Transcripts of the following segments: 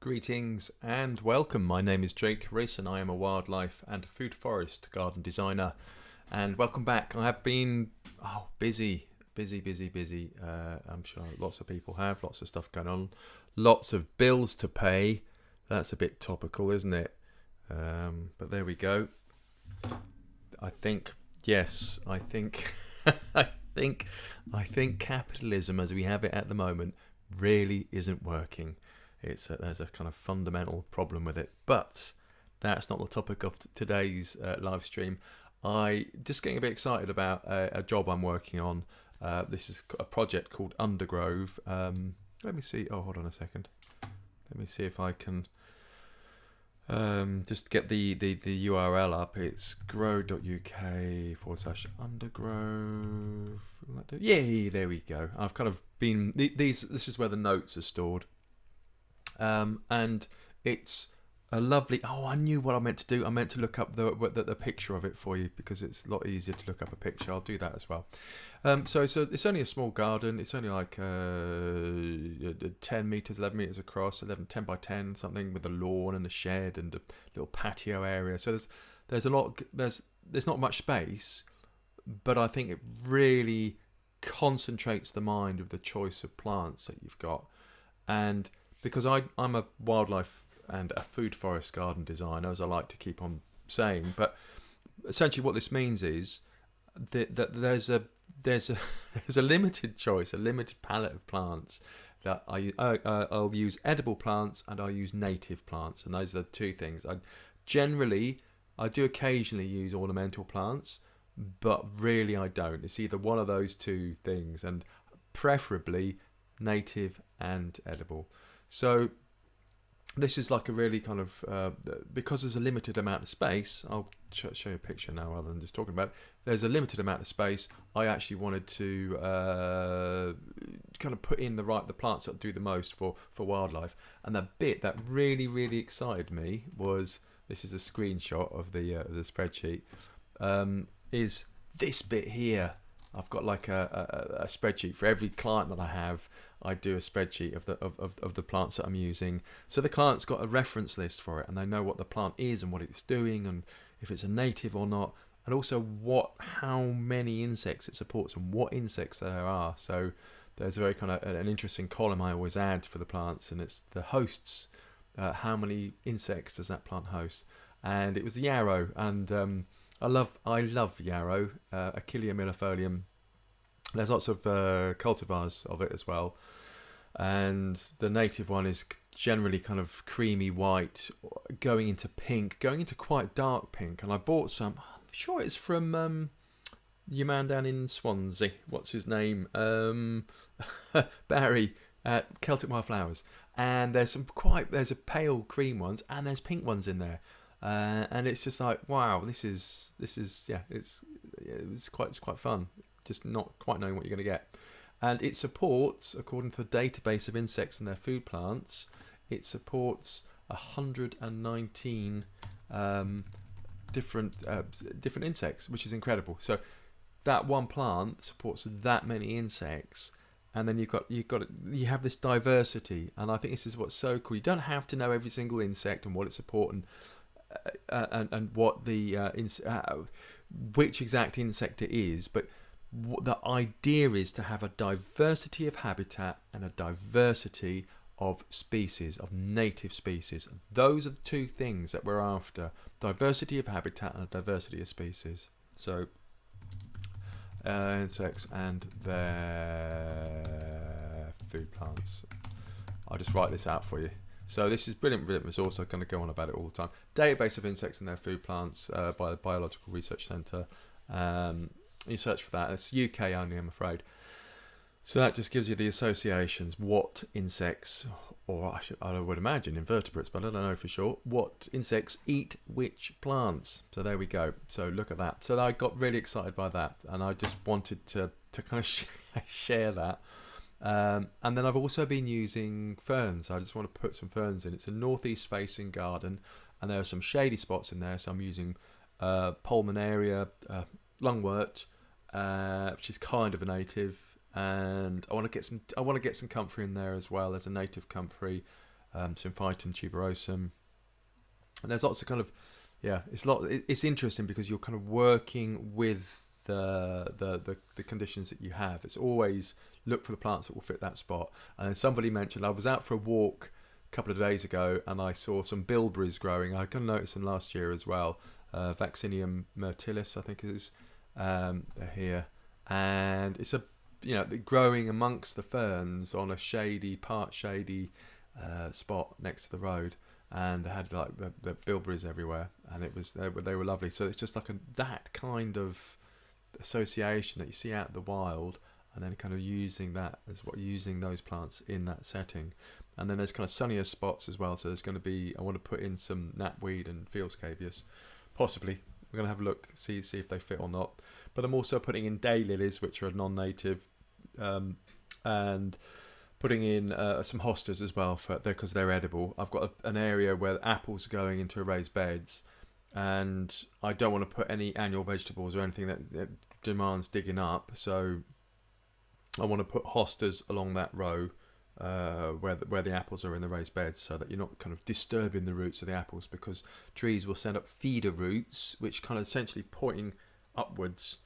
Greetings and welcome. My name is Jake Rees and I am a wildlife and food forest garden designer. And welcome back. I have been busy. I'm sure lots of people have, lots of stuff going on, lots of bills to pay. That's a bit topical, isn't it? But there we go. I think I think capitalism as we have it at the moment really isn't working. There's a kind of fundamental problem with it, but that's not the topic of today's live stream. I just getting a bit excited about a job I'm working on. This is a project called Undergrove. Let me see. Oh, hold on a second. Let me see if I can just get the URL up. It's grow.uk/undergrove. Yay, there we go. I've kind of been this is where the notes are stored. And it's a lovely. Oh, I knew what I meant to do. I meant to look up the picture of it for you because it's a lot easier to look up a picture. I'll do that as well. So it's only a small garden. It's only like 10 meters, 11 meters across, 10 by 10 something, with a lawn and a shed and a little patio area. So there's a lot. There's not much space, but I think it really concentrates the mind of the choice of plants that you've got. And because I'm a wildlife and a food forest garden designer, as I like to keep on saying, but essentially what this means is that there's a limited choice, a limited palette of plants that I'll use edible plants and I'll use native plants, and those are the two things. I do occasionally use ornamental plants, but really I don't. It's either one of those two things, and preferably native and edible. So this is like a really kind of, because there's a limited amount of space, I'll show you a picture now rather than just talking about it. There's a limited amount of space. I actually wanted to kind of put in the plants that do the most for wildlife. And the bit that really, really excited me was, this is a screenshot of the spreadsheet, is this bit here. I've got like a spreadsheet for every client that I have. I do a spreadsheet of the plants that I'm using. So the client's got a reference list for it, and they know what the plant is and what it's doing, and if it's a native or not, and also how many insects it supports and what insects there are. So there's a very kind of an interesting column I always add for the plants, and it's the hosts. How many insects does that plant host? And it was the yarrow, and I love yarrow, Achillea millefolium. There's lots of cultivars of it as well, and the native one is generally kind of creamy white, going into pink, going into quite dark pink. And I bought some. I'm sure it's from your man down in Swansea. What's his name? Barry at Celtic Wildflowers. And there's a pale cream ones and there's pink ones in there. And it's just like, wow, this is it's quite fun, just not quite knowing what you're going to get. And it supports, according to the database of insects and their food plants, it supports 119 different insects, which is incredible. So that one plant supports that many insects, and then you have this diversity. And I think this is what's so cool. You don't have to know every single insect and what it's supporting. And what which exact insect it is, but what the idea is to have a diversity of habitat and a diversity of species, of native species. Those are the two things that we're after: diversity of habitat and a diversity of species. So insects and their food plants. I'll just write this out for you. So this is brilliant resource. I'm going to go on about it all the time. Database of insects and their food plants by the Biological Research Centre. You search for that. It's UK only, I'm afraid. So that just gives you the associations. What insects, or I would imagine invertebrates, but I don't know for sure, what insects eat which plants. So there we go. So look at that. So I got really excited by that, and I just wanted to kind of share that. And then I've also been using ferns. I just want to put some ferns in. It's a northeast facing garden, and there are some shady spots in there. So I'm using Pulmonaria, lungwort, which is kind of a native, and I want to get some comfrey in there as well. There's a native comfrey, Symphytum tuberosum, and there's lots of kind of it's interesting because you're kind of working with the conditions that you have. It's always look for the plants that will fit that spot. And then somebody mentioned, I was out for a walk a couple of days ago and I saw some bilberries growing. I kind of noticed them last year as well. Vaccinium myrtilis, I think it is. They're here, and it's growing amongst the ferns on a part shady spot next to the road. And they had like the bilberries everywhere, and they were lovely. So it's just like that kind of association that you see out in the wild, and then kind of using those plants in that setting. And then there's kind of sunnier spots as well. So there's going to be, I want to put in some knapweed and field scabious, possibly. We're going to have a look, see if they fit or not. But I'm also putting in daylilies, which are non-native, and putting in some hostas as well because they're edible. I've got an area where apples are going into raised beds, and I don't want to put any annual vegetables or anything that demands digging up. So I want to put hostas along that row where the apples are in the raised beds, so that you're not kind of disturbing the roots of the apples, because trees will send up feeder roots which kind of essentially pointing upwards,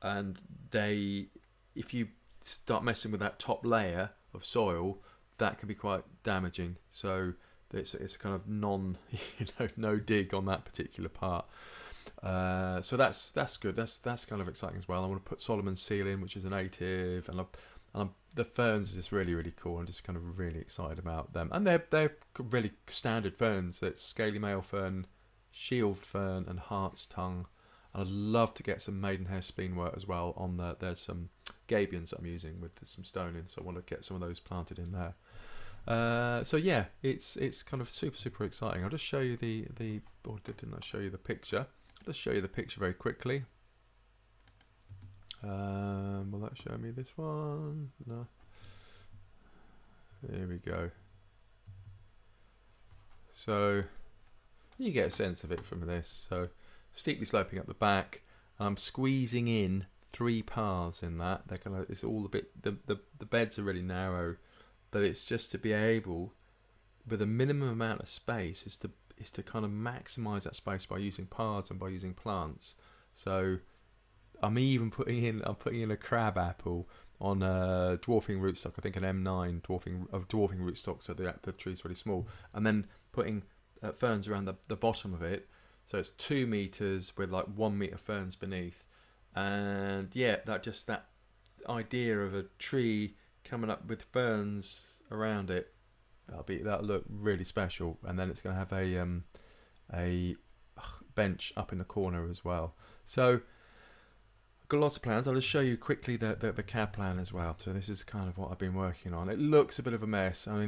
and if you start messing with that top layer of soil, that can be quite damaging. So it's kind of no dig on that particular part. So that's good. That's kind of exciting as well. I want to put Solomon's seal in, which is a native, and the ferns are just really, really cool. I'm just kind of really excited about them, and they're really standard ferns. That's scaly male fern, shield fern, and hart's tongue. And I'd love to get some maidenhair spleenwort as well on there. There's some gabions that I'm using with some stone in, so I want to get some of those planted in there. So yeah, it's kind of super, super exciting. I'll just show you or didn't I show you the picture? I'll just show you the picture very quickly. Will that show me this one? No. There we go. So you get a sense of it from this. So steeply sloping up the back, and I'm squeezing in 3 paths in that. It's all a bit, the beds are really narrow, but it's just to be able, with a minimum amount of space, is to kind of maximise that space by using paths and by using plants. So I'm putting in a crab apple on a dwarfing rootstock. I think an M9 dwarfing rootstock, so the tree's really small, and then putting ferns around the bottom of it. So it's 2 meters with like 1 meter ferns beneath, and yeah, that idea of a tree coming up with ferns around it, that'll look really special. And then it's going to have a bench up in the corner as well. So I've got lots of plans. I'll just show you quickly the CAD plan as well. So this is kind of what I've been working on. It looks a bit of a mess. I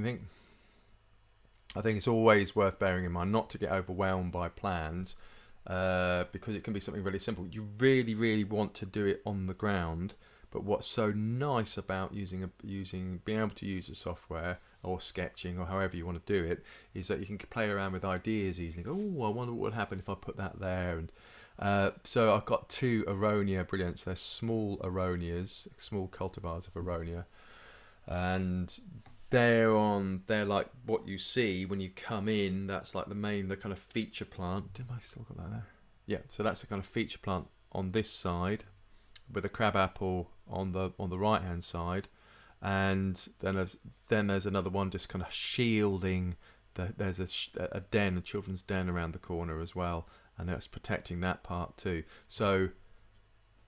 think it's always worth bearing in mind not to get overwhelmed by plans, because it can be something really simple. You really, really want to do it on the ground, but what's so nice about being able to use the software or sketching or however you want to do it is that you can play around with ideas easily. Oh, I wonder what would happen if I put that there. And so I've got 2 Aronia brilliants. They're small Aronias, small cultivars of Aronia, and they're like what you see when you come in. That's like the kind of feature plant. Did I still got that there? Yeah, so that's the kind of feature plant on this side, with a crabapple on the right hand side, and then there's another one just kind of shielding. There's a den, a children's den around the corner as well, and that's protecting that part too. So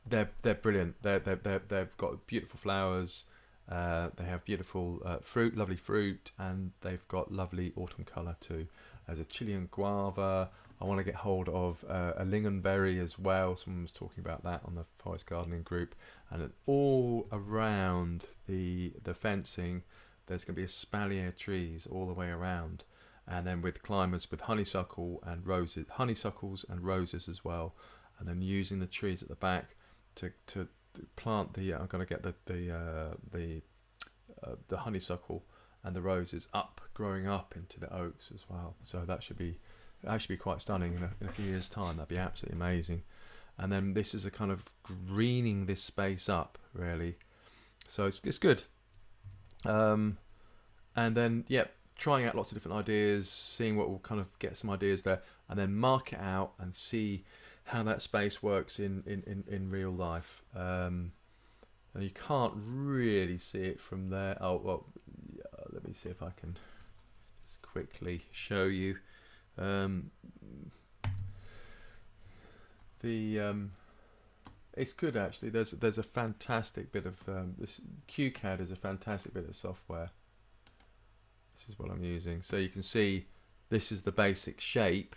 they're brilliant. They've got beautiful flowers. They have beautiful fruit, lovely fruit, and they've got lovely autumn colour too. There's a Chilean guava. I want to get hold of a lingonberry as well. Someone was talking about that on the forest gardening group. And all around the fencing, there's going to be espalier trees all the way around, and then with climbers with honeysuckles and roses as well. And then using the trees at the back to plant I'm going to get the honeysuckle and the roses growing up into the oaks as well. So that should be quite stunning in a few years' time. That'd be absolutely amazing. And then this is a kind of greening this space up really. So it's good. And then trying out lots of different ideas, seeing what will kind of get some ideas there, and then mark it out and see how that space works in real life. And you can't really see it from there. Oh, well, yeah, let me see if I can just quickly show you. It's good actually. There's a fantastic bit of this QCAD is a fantastic bit of software. This is what I'm using. So you can see this is the basic shape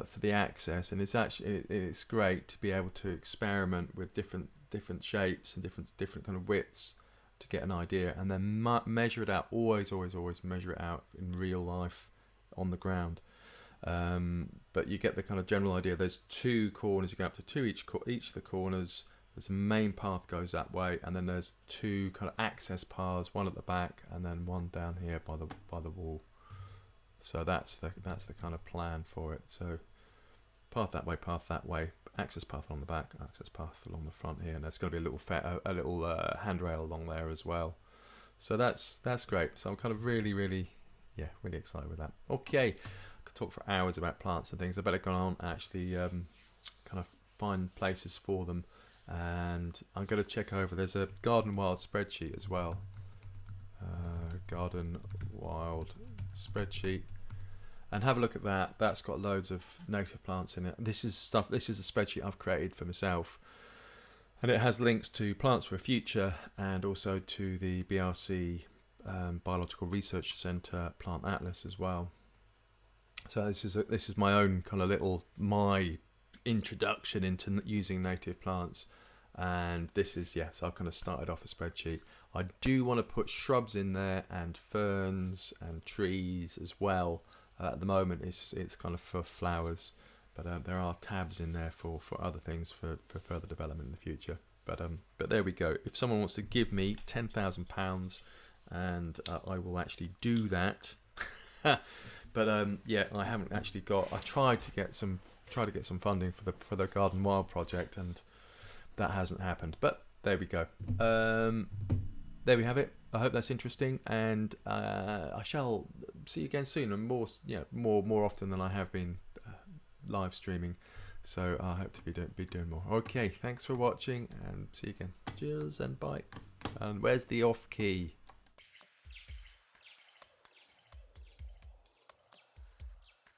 for the axis, and it's great to be able to experiment with different shapes and different kind of widths to get an idea, and then measure it out. Always measure it out in real life on the ground. But you get the kind of general idea. There's 2 corners. You go up to 2 each of the corners. There's a main path goes that way, and then there's 2 kind of access paths, one at the back and then one down here by the wall. So that's the kind of plan for it. So path that way, access path on the back, access path along the front here, and there's going to be a little handrail along there as well. So that's great. So I'm kind of really excited with that. Okay, I could talk for hours about plants and things. I better go on and actually kind of find places for them. And I'm going to check over. There's a Garden Wild spreadsheet as well. Garden Wild spreadsheet, and have a look at that. That's got loads of native plants in it. This is a spreadsheet I've created for myself, and it has links to Plants for a Future and also to the BRC Biological Research Centre Plant Atlas as well. So this is my own kind of my introduction into using native plants, and this is so I kind of started off a spreadsheet. I do want to put shrubs in there and ferns and trees as well. At the moment it's kind of for flowers, but there are tabs in there for other things for further development in the future. But there we go. If someone wants to give me £10,000, and I will actually do that. But I haven't actually got. I tried to get some funding for the Garden Wild project, and that hasn't happened. But there we go. There we have it. I hope that's interesting, and I shall see you again soon, and more often than I have been live streaming. So I hope to be doing more. Okay, thanks for watching, and see you again. Cheers and bye. And where's the off key?